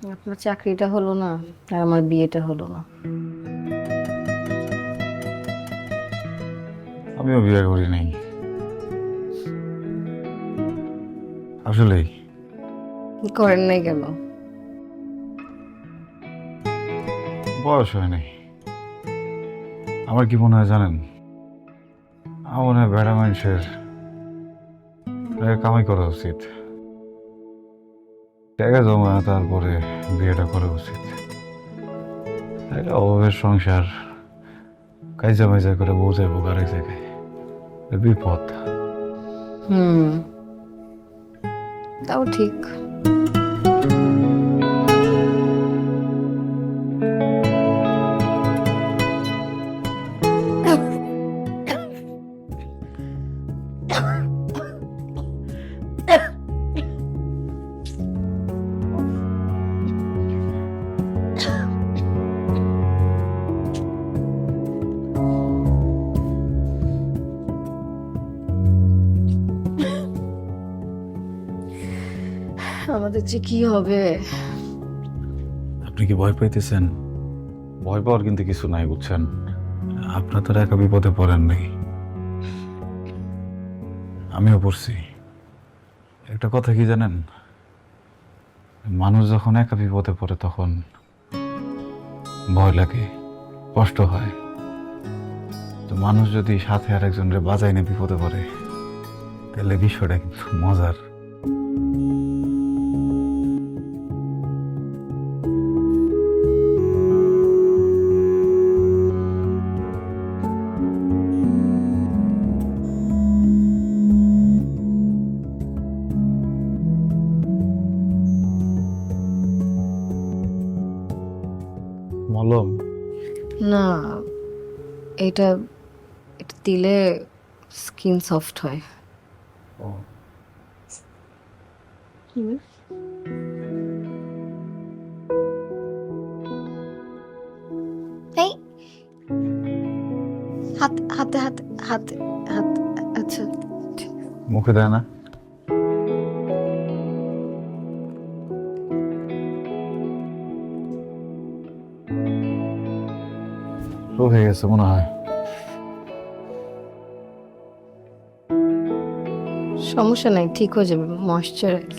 আপনার চাকরিটা হলো না আর আমার বিয়েটা হলো না। আমিও বিয়ে করি নাই আসলেই। করেন নাই কেন? বয়স হয় নাই। আমার কি মনে হয় জানেন, আমার মনে হয় বেড়া মানুষের কামাই করা উচিত, টাকা জমা তারপরে বিয়েটা করা উচিত। এটা অভাবের সংসার, কাইজা মাইজা করে বউ যাইব আরেক জায়গায়, বিপদ। হুম, তাও ঠিক। আমাদের যে কি হবে? আপনি কি ভয় পাইতেছেন? ভয় পাওয়ার কিন্তু কিছু নাই বুঝছেন, আপনার তো একা বিপদে পড়েন নাই, আমিও পড়ছি। একটা কথা কি জানেন, মানুষ যখন একা বিপদে পড়ে তখন ভয় লাগে, কষ্ট হয়। তো মানুষ যদি সাথে আরেকজনের বাজায় নিয়ে বিপদে পড়ে তাহলে বিষয়টা কিন্তু মজার। মলম? না, এটা এটা দিলে স্কিন সফট হয়। এই হাতে হাতে হাতে হাতে। আচ্ছা, মুখে দেয় না? তো হয়ে গেছে মনে হয়। সমস্যা নাই, ঠিক হয়ে যাবে। ময়েশ্চারাইজ